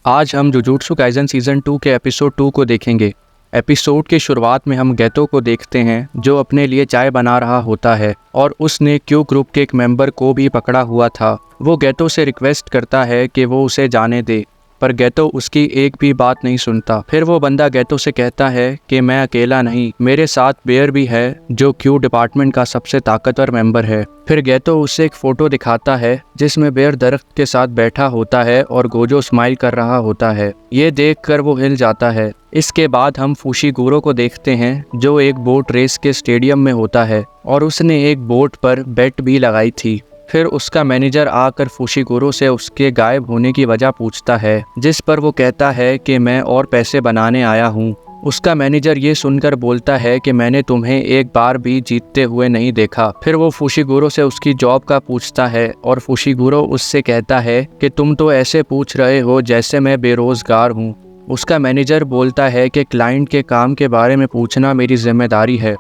आज हम jujutsu kaizen season 2 के एपिसोड 2 को देखेंगे। एपिसोड की शुरुआत में हम गेतो को देखते हैं जो अपने लिए चाय बना रहा होता है और उसने क्यू ग्रुप के एक मेंबर को भी पकड़ा हुआ था। वो गेतो से रिक्वेस्ट करता है कि वो उसे जाने दे, पर गेतो उसकी एक भी बात नहीं सुनता। फिर वो बंदा गेतो से कहता है कि मैं अकेला नहीं, मेरे साथ बेयर भी है जो क्यू डिपार्टमेंट का सबसे ताकतवर मेंबर है। फिर गेतो उसे एक फोटो दिखाता है जिसमें बेयर दरख्त के साथ बैठा होता है और गोजो स्माइल कर रहा होता है। ये देखकर वो हिल जाता है। इसके बाद हम फुशिगुरो को देखते हैं जो एक बोट रेस के स्टेडियम में होता है और उसने एक बोट पर बेट भी लगाई थी। फिर उसका मैनेजर आकर फुशिगुरो से उसके गायब होने की वजह पूछता है, जिस पर वो कहता है कि मैं और पैसे बनाने आया हूँ। उसका मैनेजर ये सुनकर बोलता है कि मैंने तुम्हें एक बार भी जीतते हुए नहीं देखा। फिर वो फुशिगुरो से उसकी जॉब का पूछता है और फुशिगुरो उससे कहता है कि तुम तो ऐसे पूछ रहे हो जैसे मैं बेरोजगार हूँ। उसका मैनेजर बोलता है कि क्लाइंट के काम के बारे में पूछना मेरी जिम्मेदारी है।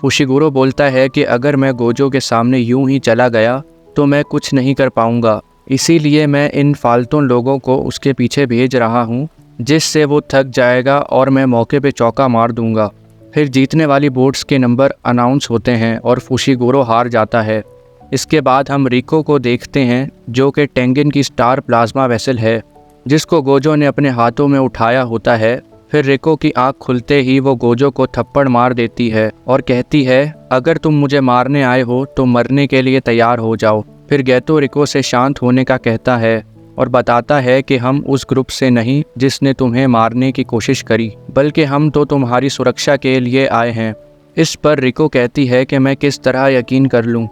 फुशिगुरो बोलता है कि अगर मैं गोजो के सामने यूं ही चला गया तो मैं कुछ नहीं कर पाऊंगा, इसीलिए मैं इन फालतू लोगों को उसके पीछे भेज रहा हूं, जिससे वो थक जाएगा और मैं मौके पे चौका मार दूंगा। फिर जीतने वाली बोट्स के नंबर अनाउंस होते हैं और फुशिगुरो हार जाता है। इसके बाद हम रिको को देखते हैं जो कि टेंगिन की स्टार प्लाज्मा वेसल है, जिसको गोजो ने अपने हाथों में उठाया होता है। फिर रिको की आंख खुलते ही वो गोजो को थप्पड़ मार देती है और कहती है, अगर तुम मुझे मारने आए हो तो मरने के लिए तैयार हो जाओ। फिर गेतो रिको से शांत होने का कहता है और बताता है कि हम उस ग्रुप से नहीं जिसने तुम्हें मारने की कोशिश करी, बल्कि हम तो तुम्हारी सुरक्षा के लिए आए हैं। इस पर रिको कहती है कि मैं किस तरह यकीन कर लूँ,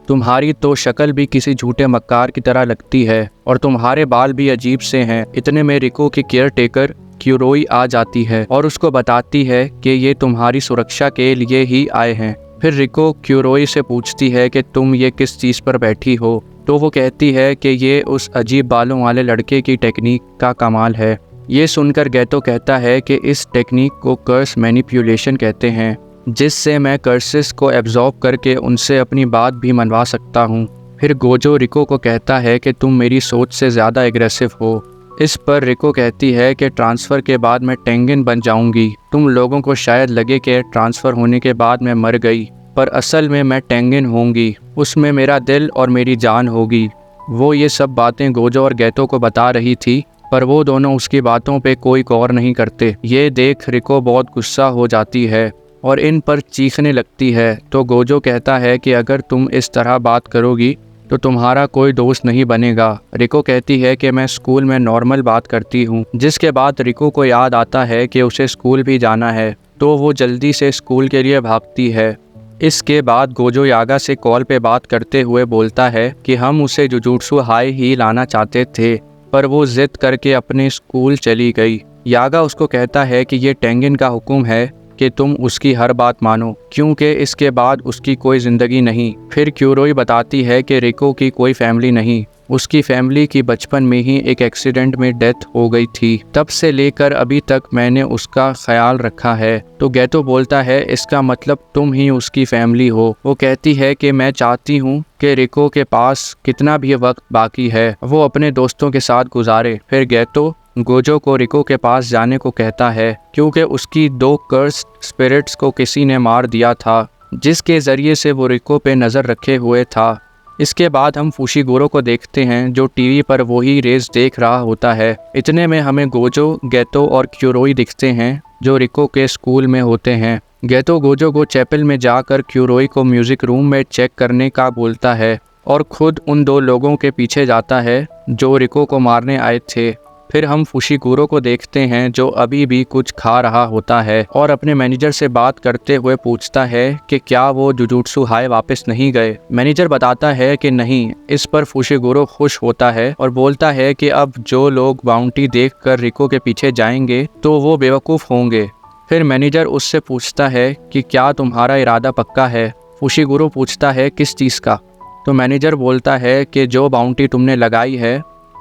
तुम्हारी तो शक्ल भी किसी झूठे मक्कार की तरह लगती है और तुम्हारे बाल भी अजीब से हैं। इतने में रिको की केयर टेकर क्यूरोई आ जाती है और उसको बताती है कि ये तुम्हारी सुरक्षा के लिए ही आए हैं। फिर रिको क्यूरोई से पूछती है कि तुम ये किस चीज़ पर बैठी हो, तो वो कहती है कि ये उस अजीब बालों वाले लड़के की टेक्निक का कमाल है। ये सुनकर गेतो कहता है कि इस टेक्निक को कर्स मैनिपुलेशन कहते हैं, जिससे मैं कर्सेस को एब्जॉर्ब करके उनसे अपनी बात भी मनवा सकता हूँ। फिर गोजो रिको को कहता है कि तुम मेरी सोच से ज़्यादा एग्रेसिव हो। इस पर रिको कहती है कि ट्रांसफ़र के बाद मैं टेंगिन बन जाऊंगी। तुम लोगों को शायद लगे कि ट्रांसफ़र होने के बाद मैं मर गई, पर असल में मैं टेंगिन होंगी, उसमें मेरा दिल और मेरी जान होगी। वो ये सब बातें गोजो और गेतो को बता रही थी, पर वो दोनों उसकी बातों पे कोई गौर नहीं करते। ये देख रिको बहुत गुस्सा हो जाती है और इन पर चीखने लगती है। तो गोजो कहता है कि अगर तुम इस तरह बात करोगी तो तुम्हारा कोई दोस्त नहीं बनेगा। रिको कहती है कि मैं स्कूल में नॉर्मल बात करती हूँ, जिसके बाद रिको को याद आता है कि उसे स्कूल भी जाना है, तो वो जल्दी से स्कूल के लिए भागती है। इसके बाद गोजो यागा से कॉल पे बात करते हुए बोलता है कि हम उसे जुजुत्सु हाई ही लाना चाहते थे, पर वो जिद करके अपने स्कूल चली गई। यागा उसको कहता है कि ये टेंगिन का हुक्म है कि तुम उसकी हर बात मानो, क्योंकि इसके बाद उसकी कोई ज़िंदगी नहीं। फिर क्यूरोई बताती है कि रिको की कोई फैमिली नहीं, उसकी फैमिली की बचपन में ही एक एक्सीडेंट में डेथ हो गई थी, तब से लेकर अभी तक मैंने उसका ख्याल रखा है। तो गेतो बोलता है, इसका मतलब तुम ही उसकी फैमिली हो। वो कहती है कि मैं चाहती हूँ कि रिको के पास कितना भी वक्त बाकी है वो अपने दोस्तों के साथ गुजारे। फिर गेतो गोजो को रिको के पास जाने को कहता है, क्योंकि उसकी 2 कर्स्ड स्पिरिट्स को किसी ने मार दिया था, जिसके ज़रिए से वो रिको पे नज़र रखे हुए था। इसके बाद हम फुशिगुरो को देखते हैं जो टीवी पर वही रेस देख रहा होता है। इतने में हमें गोजो, गेतो और क्यूरोई दिखते हैं जो रिको के स्कूल में होते हैं। गेतो गोजो को चैपल में जाकर क्यूरोई को म्यूज़िक रूम में चेक करने का बोलता है और खुद उन 2 लोगों के पीछे जाता है जो रिको को मारने आए थे। फिर हम फुशिगुरो को देखते हैं जो अभी भी कुछ खा रहा होता है और अपने मैनेजर से बात करते हुए पूछता है कि क्या वो जुजुत्सु हाई वापस नहीं गए। मैनेजर बताता है कि नहीं। इस पर फुशिगुरो खुश होता है और बोलता है कि अब जो लोग बाउंटी देखकर रिको के पीछे जाएंगे तो वो बेवकूफ़ होंगे। फिर मैनेजर उससे पूछता है कि क्या तुम्हारा इरादा पक्का है। फुशिगुरो पूछता है किस चीज़ का। तो मैनेजर बोलता है कि जो बाउंटी तुमने लगाई है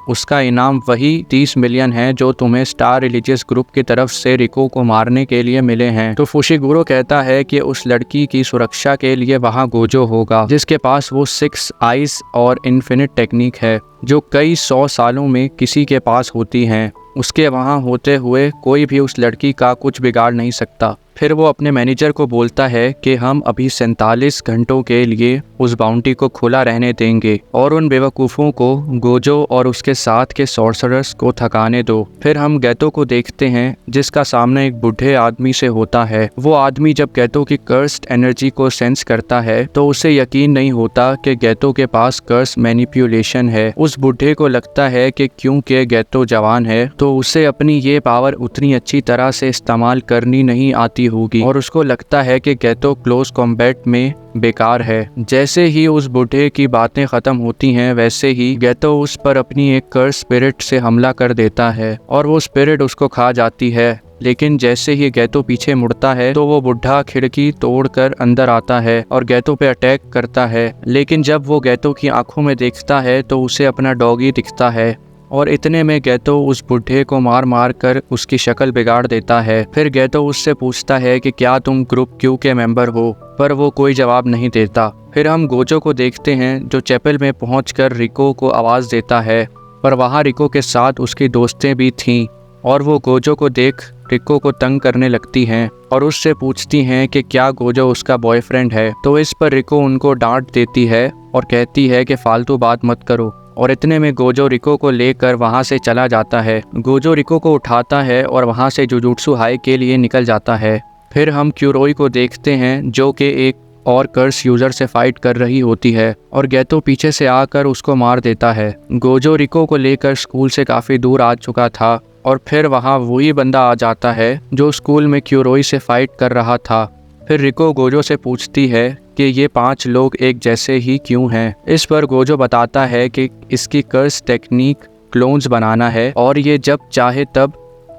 उसका इनाम वही 30 मिलियन है जो तुम्हें स्टार रिलीजियस ग्रुप की तरफ से रिको को मारने के लिए मिले हैं। तो फुशिगुरो कहता है कि उस लड़की की सुरक्षा के लिए वहाँ गोजो होगा, जिसके पास वो 6 आइज और इन्फिनिट टेक्निक है जो कई 100 सालों में किसी के पास होती हैं। उसके वहाँ होते हुए कोई भी उस लड़की का कुछ बिगाड़ नहीं सकता। फिर वो अपने मैनेजर को बोलता है कि हम अभी 47 घंटों के लिए उस बाउंटी को खुला रहने देंगे और उन बेवकूफ़ों को, गोजो और उसके साथ के सॉर्सरर्स को थकाने दो। फिर हम गैतो को देखते हैं जिसका सामना एक बूढ़े आदमी से होता है। वो आदमी जब गैतो की कर्स्ड एनर्जी को सेंस करता है तो उसे यकीन नहीं होता कि गैतो के पास कर्स मैनिपुलेशन है। उस बूढ़े को लगता है कि क्योंकि गैतो जवान है तो उसे अपनी ये पावर उतनी अच्छी तरह से इस्तेमाल करनी नहीं आती होगी और उसको लगता है कि गैतो क्लोज कॉम्बैट में बेकार है। जैसे ही उस बूढ़े की बातें खत्म होती हैं वैसे ही गैतो उस पर अपनी एक कर्स स्पिरिट से हमला कर देता है और वो स्पिरिट उसको खा जाती है। लेकिन जैसे ही गैतो पीछे मुड़ता है तो वो बुढ़ा खिड़की तोड़कर अंदर आता है और गैतो पे अटैक करता है। लेकिन जब वो गैतो की आंखों में देखता है तो उसे अपना डॉगी दिखता है और इतने में गैतो उस बुढ़े को मार मार कर उसकी शक्ल बिगाड़ देता है। फिर गैतो उससे पूछता है कि क्या तुम ग्रुप क्यू के मेंबर हो, पर वो कोई जवाब नहीं देता। फिर हम गोजो को देखते हैं जो चैपल में पहुंचकर रिको को आवाज़ देता है, पर वहाँ रिको के साथ उसकी दोस्तें भी थीं और वो गोजो को देख रिको को तंग करने लगती हैं और उससे पूछती हैं कि क्या गोजो उसका बॉयफ्रेंड है। तो इस पर रिको उनको डांट देती है और कहती है कि फालतू बात मत करो। और इतने में गोजो रिको को लेकर वहाँ से चला जाता है। गोजो रिको को उठाता है और वहाँ से जुजुत्सु हाई के लिए निकल जाता है। फिर हम क्यूरोई को देखते हैं जो कि एक और कर्स यूज़र से फाइट कर रही होती है और गैतो पीछे से आकर उसको मार देता है। गोजो रिको को लेकर स्कूल से काफ़ी दूर आ चुका था और फिर वहाँ वही बंदा आ जाता है जो स्कूल में क्यूरोई से फाइट कर रहा था। फिर रिको गोजो से पूछती है कि ये 5 लोग एक जैसे ही क्यों हैं। इस पर गोजो बताता है कि इसकी कर्स टेक्निक क्लोन्स बनाना है और ये जब चाहे तब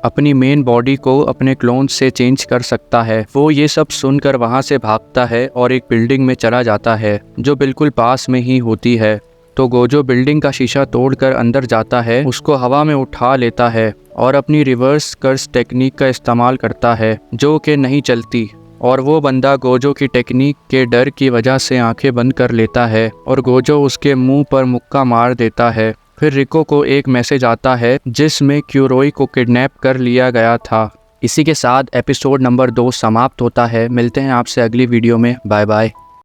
अपनी मेन बॉडी को अपने क्लोन से चेंज कर सकता है। वो ये सब सुनकर वहाँ से भागता है और एक बिल्डिंग में चला जाता है जो बिल्कुल पास में ही होती है। तो गोजो बिल्डिंग का शीशा तोड़कर अंदर जाता है, उसको हवा में उठा लेता है और अपनी रिवर्स कर्स टेक्निक का इस्तेमाल करता है जो कि नहीं चलती और वो बंदा गोजो की टेक्निक के डर की वजह से आंखें बंद कर लेता है और गोजो उसके मुंह पर मुक्का मार देता है। फिर रिको को एक मैसेज आता है जिसमें क्यूरोई को किडनैप कर लिया गया था। इसी के साथ एपिसोड नंबर 2 समाप्त होता है। मिलते हैं आपसे अगली वीडियो में। Bye bye.